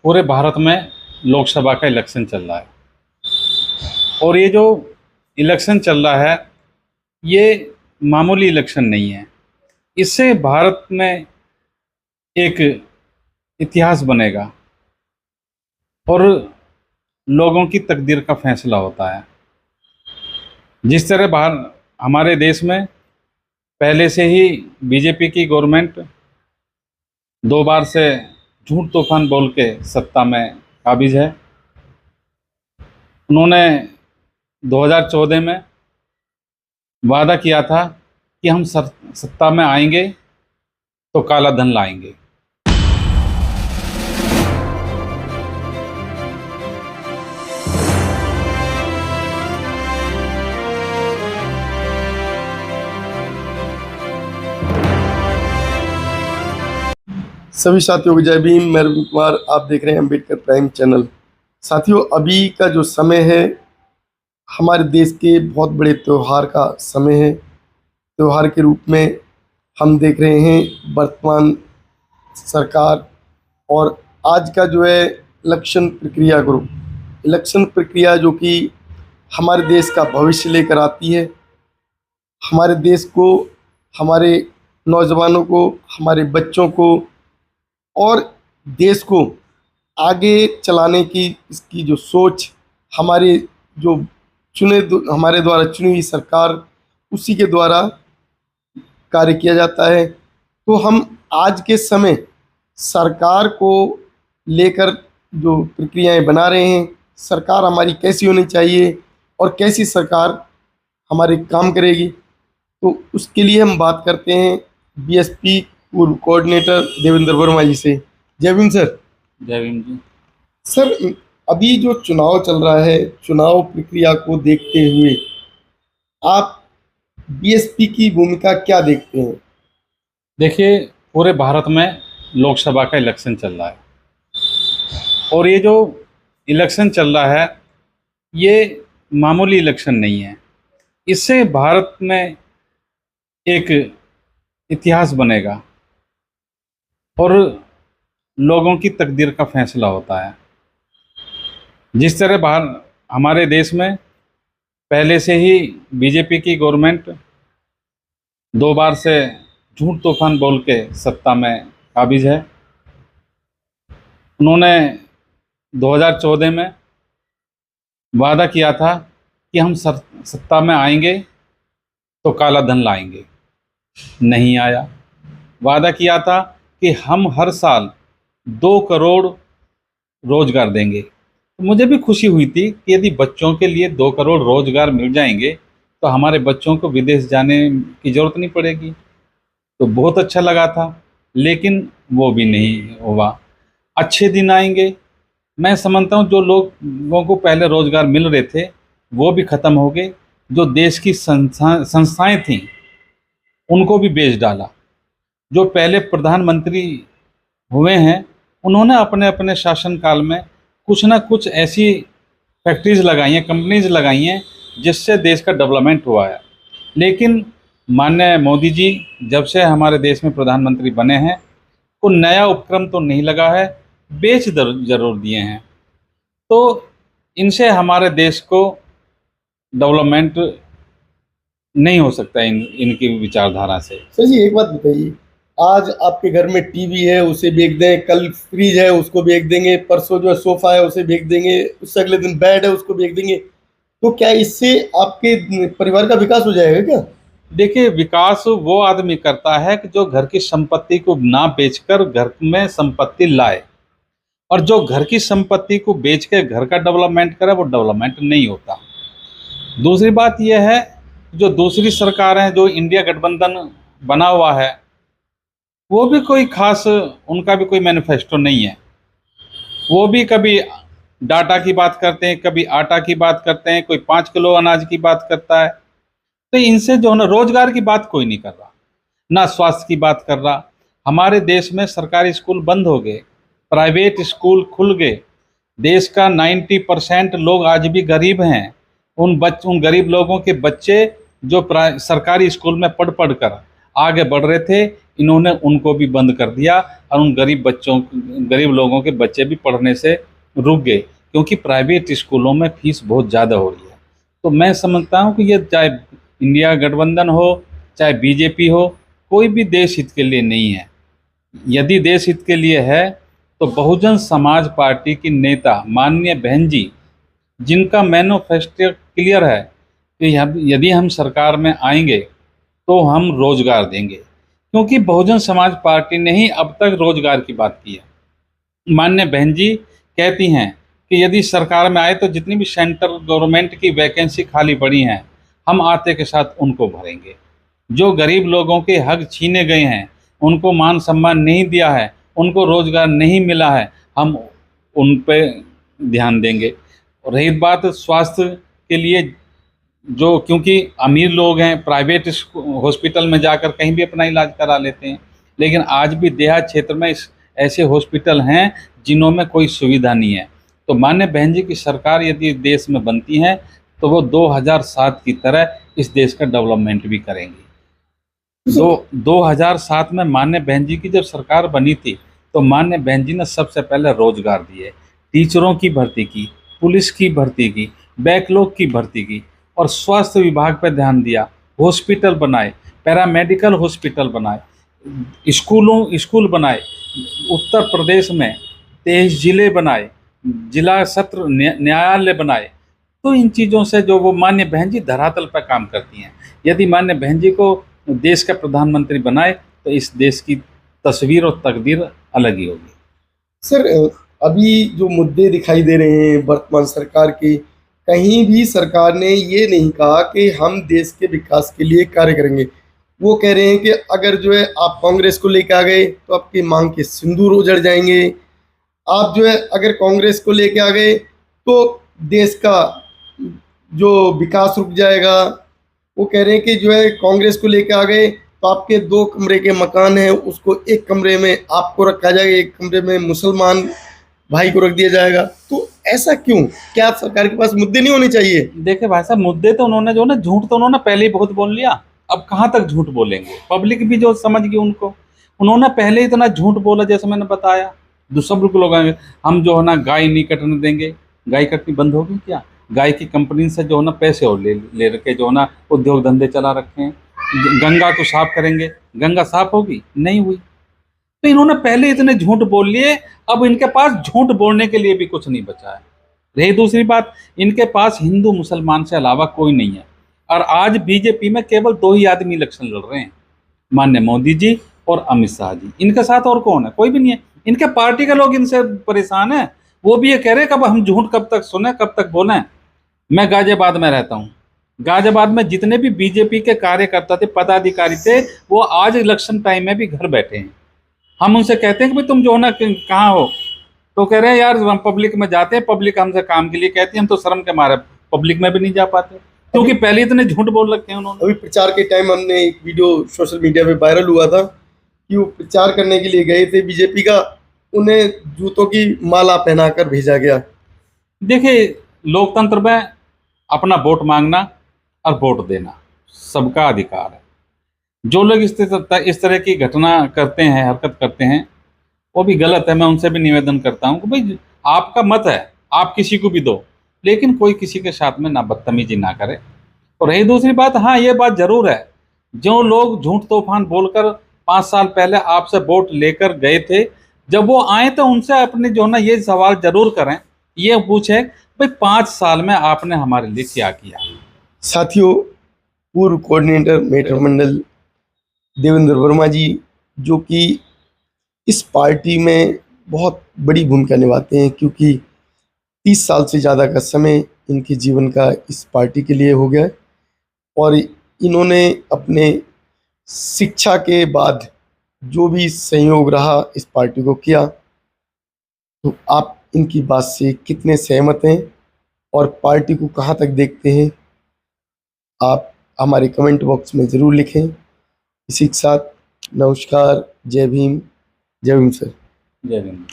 पूरे भारत में लोकसभा का इलेक्शन चल रहा है और ये जो इलेक्शन चल रहा है ये मामूली इलेक्शन नहीं है। इससे भारत में एक इतिहास बनेगा और लोगों की तकदीर का फैसला होता है। जिस तरह बाहर हमारे देश में पहले से ही बीजेपी की गवर्नमेंट 2 बार से झूठ तूफान बोल के सत्ता में काबिज है। उन्होंने 2014 में वादा किया था कि हम सत्ता में आएंगे तो काला धन लाएंगे। सभी साथियों को जय भीम। मैं रवि कुमार, आप देख रहे हैं अम्बेडकर प्राइम चैनल। साथियों, अभी का जो समय है हमारे देश के बहुत बड़े त्यौहार का समय है। त्यौहार के रूप में हम देख रहे हैं वर्तमान सरकार और आज का जो है इलेक्शन प्रक्रिया ग्रुप, इलेक्शन प्रक्रिया जो कि हमारे देश का भविष्य लेकर आती है। हमारे देश को, हमारे नौजवानों को, हमारे बच्चों को और देश को आगे चलाने की इसकी जो सोच हमारे जो हमारे द्वारा चुनी हुई सरकार, उसी के द्वारा कार्य किया जाता है। तो हम आज के समय सरकार को लेकर जो प्रक्रियाएं बना रहे हैं, सरकार हमारी कैसी होनी चाहिए और कैसी सरकार हमारे काम करेगी, तो उसके लिए हम बात करते हैं बीएसपी पूर्व कोऑर्डिनेटर देवेंद्र वर्मा जी से। जय भीम सर। जय भीम जी। सर, अभी जो चुनाव चल रहा है, चुनाव प्रक्रिया को देखते हुए आप बीएसपी की भूमिका क्या देखते हैं? देखिए, पूरे भारत में लोकसभा का इलेक्शन चल रहा है और ये जो इलेक्शन चल रहा है ये मामूली इलेक्शन नहीं है। इससे भारत में एक इतिहास बनेगा और लोगों की तकदीर का फैसला होता है। जिस तरह बाहर हमारे देश में पहले से ही बीजेपी की गवर्नमेंट 2 बार से झूठ तूफान बोल के सत्ता में काबिज है। उन्होंने 2014 में वादा किया था कि हम सत्ता में आएंगे तो काला धन लाएंगे, नहीं आया। वादा किया था कि हम हर साल 2 करोड़ रोजगार देंगे। तो मुझे भी खुशी हुई थी कि यदि बच्चों के लिए 2 करोड़ रोजगार मिल जाएंगे तो हमारे बच्चों को विदेश जाने की ज़रूरत नहीं पड़ेगी। तो बहुत अच्छा लगा था, लेकिन वो भी नहीं हुआ। अच्छे दिन आएंगे, मैं समझता हूँ। जो लोगों को पहले रोजगार मिल रहे थे वो भी ख़त्म हो गए। जो देश की संस्थाएं थीं उनको भी बेच डाला। जो पहले प्रधानमंत्री हुए हैं उन्होंने अपने अपने शासनकाल में कुछ ना कुछ ऐसी फैक्ट्रीज लगाई हैं, कंपनीज लगाई हैं जिससे देश का डेवलपमेंट हुआ है। लेकिन माननीय मोदी जी जब से हमारे देश में प्रधानमंत्री बने हैं कोई नया उपक्रम तो नहीं लगा है, बेच जरूर दिए हैं। तो इनसे हमारे देश को डेवलपमेंट नहीं हो सकता इनकी विचारधारा से। सर जी, एक बात बताइए, आज आपके घर में टीवी है उसे बेच दें, कल फ्रिज है उसको बेच देंगे, परसों जो सोफा है उसे बेच देंगे, उससे अगले दिन बेड है उसको बेच देंगे, तो क्या इससे आपके परिवार का विकास हो जाएगा क्या? देखिए, विकास वो आदमी करता है कि जो घर की संपत्ति को ना बेचकर घर में संपत्ति लाए, और जो घर की संपत्ति को बेच के घर का डेवलपमेंट करे वो डेवलपमेंट नहीं होता। दूसरी बात यह है, जो दूसरी सरकारें, जो इंडिया गठबंधन बना हुआ है, वो भी कोई खास, उनका भी कोई मैनिफेस्टो नहीं है। वो भी कभी डाटा की बात करते हैं, कभी आटा की बात करते हैं, कोई 5 किलो अनाज की बात करता है। तो इनसे जो है ना, रोजगार की बात कोई नहीं कर रहा, ना स्वास्थ्य की बात कर रहा। हमारे देश में सरकारी स्कूल बंद हो गए, प्राइवेट स्कूल खुल गए। देश का 90% लोग आज भी गरीब हैं। उन गरीब लोगों के बच्चे जो सरकारी स्कूल में पढ़ कर आगे बढ़ रहे थे, इन्होंने उनको भी बंद कर दिया और उन गरीब लोगों के बच्चे भी पढ़ने से रुक गए, क्योंकि प्राइवेट स्कूलों में फीस बहुत ज़्यादा हो रही है। तो मैं समझता हूँ कि ये चाहे इंडिया गठबंधन हो चाहे बीजेपी हो, कोई भी देश हित के लिए नहीं है। यदि देश हित के लिए है तो बहुजन समाज पार्टी की नेता माननीय बहन जी, जिनका मैनिफेस्टो क्लियर है कि यदि हम सरकार में आएंगे तो हम रोजगार देंगे, क्योंकि बहुजन समाज पार्टी ने ही अब तक रोजगार की बात की है। माननीय बहन जी कहती हैं कि यदि सरकार में आए तो जितनी भी सेंट्रल गवर्नमेंट की वैकेंसी खाली पड़ी हैं, हम आते के साथ उनको भरेंगे। जो गरीब लोगों के हक छीने गए हैं, उनको मान सम्मान नहीं दिया है, उनको रोजगार नहीं मिला है, हम उन पे ध्यान देंगे। और रही बात स्वास्थ्य के लिए, जो क्योंकि अमीर लोग हैं प्राइवेट हॉस्पिटल में जाकर कहीं भी अपना इलाज करा लेते हैं, लेकिन आज भी देहात क्षेत्र में ऐसे हॉस्पिटल हैं जिनों में कोई सुविधा नहीं है। तो माननीय बहन जी की सरकार यदि देश में बनती है तो वो 2007 की तरह इस देश का डेवलपमेंट भी करेंगी। 2007 में माननीय बहन जी की जब सरकार बनी थी तो माननीय बहन जी ने सबसे पहले रोजगार दिए, टीचरों की भर्ती की, पुलिस की भर्ती की, बैकलॉग की भर्ती की, और स्वास्थ्य विभाग पर ध्यान दिया, हॉस्पिटल बनाए, पैरामेडिकल हॉस्पिटल बनाए, स्कूल बनाए। उत्तर प्रदेश में 23 जिले बनाए, जिला सत्र न्यायालय बनाए। तो इन चीज़ों से जो वो माननीय बहन जी धरातल पर काम करती हैं, यदि माननीय बहन जी को देश का प्रधानमंत्री बनाए तो इस देश की तस्वीर और तकदीर अलग ही होगी। सर, अभी जो मुद्दे दिखाई दे रहे हैं वर्तमान सरकार के, कहीं भी सरकार ने ये नहीं कहा कि हम देश के विकास के लिए कार्य करेंगे। वो कह रहे हैं कि अगर जो है आप कांग्रेस को लेकर आ गए तो आपकी मांग के सिंदूर उजड़ जाएंगे, आप जो है अगर कांग्रेस को लेकर आ गए तो देश का जो विकास रुक जाएगा। वो कह रहे हैं कि जो है कांग्रेस को लेकर आ गए तो आपके 2 कमरे के मकान हैं, उसको एक कमरे में आपको रखा जाएगा, एक कमरे में मुसलमान भाई को रख दिया जाएगा। तो ऐसा क्यों? क्या सरकार के पास मुद्दे नहीं होने चाहिए? देखिए भाई साहब, मुद्दे तो उन्होंने जो ना, झूठ तो उन्होंने पहले ही बहुत बोल लिया, अब कहाँ तक झूठ बोलेंगे? पब्लिक भी जो समझ गई उनको, उन्होंने पहले ही इतना झूठ बोला। जैसे मैंने बताया, दूसरे लोग आएंगे, हम जो है ना गाय नहीं कटने देंगे। गाय कटनी बंद होगी क्या? गाय की कंपनी से जो है ना पैसे और ले रखे, जो है ना उद्योग धंधे चला रखे हैं। गंगा को साफ करेंगे, गंगा साफ होगी? नहीं हुई। तो इन्होंने पहले इतने झूठ बोल लिए, अब इनके पास झूठ बोलने के लिए भी कुछ नहीं बचा है। रही दूसरी बात, इनके पास हिंदू मुसलमान से अलावा कोई नहीं है। और आज बीजेपी में केवल 2 ही आदमी इलेक्शन लड़ रहे हैं, माननीय मोदी जी और अमित शाह जी। इनके साथ और कौन है? कोई भी नहीं है। इनके पार्टी के लोग इनसे परेशान हैं। वो भी ये कह रहे हैं कब हम झूठ कब तक सुने, कब तक बोलें। मैं गाजियाबाद में रहता हूँ। गाजियाबाद में जितने भी बीजेपी के कार्यकर्ता थे, पदाधिकारी थे, वो आज इलेक्शन टाइम में भी घर बैठे हैं। हम उनसे कहते हैं कि भाई तुम जो है ना कहाँ हो, तो कह रहे हैं यार हम पब्लिक में जाते हैं, पब्लिक हमसे काम के लिए कहती है, हम तो शर्म के मारे पब्लिक में भी नहीं जा पाते, क्योंकि पहले इतने झूठ बोल रखे हैं उन्होंने। अभी प्रचार के टाइम हमने एक वीडियो सोशल मीडिया पे वायरल हुआ था कि वो प्रचार करने के लिए गए थे बीजेपी का, उन्हें जूतों की माला पहनाकर भेजा गया। देखिए, लोकतंत्र में अपना वोट मांगना और वोट देना सबका अधिकार है। जो लोग इस तरह की घटना करते हैं, हरकत करते हैं, वो भी गलत है। मैं उनसे भी निवेदन करता हूँ कि भाई आपका मत है, आप किसी को भी दो, लेकिन कोई किसी के साथ में ना बदतमीजी ना करे। और रही दूसरी बात, हाँ ये बात जरूर है, जो लोग झूठ तूफान बोलकर 5 साल पहले आपसे वोट लेकर गए थे, जब वो आए तो उनसे अपने जो ना ये सवाल जरूर करें, ये पूछे भाई 5 साल में आपने हमारे लिए क्या किया। साथियों, पूर्व कोऑर्डिनेटर मेटर मंडल देवेंद्र वर्मा जी, जो कि इस पार्टी में बहुत बड़ी भूमिका निभाते हैं, क्योंकि 30 साल से ज़्यादा का समय इनके जीवन का इस पार्टी के लिए हो गया है। और इन्होंने अपने शिक्षा के बाद जो भी सहयोग रहा इस पार्टी को किया। तो आप इनकी बात से कितने सहमत हैं और पार्टी को कहाँ तक देखते हैं, आप हमारे कमेंट बॉक्स में ज़रूर लिखें। इसी के साथ नमस्कार, जय भीम, जय भीम सर। जय हिंद।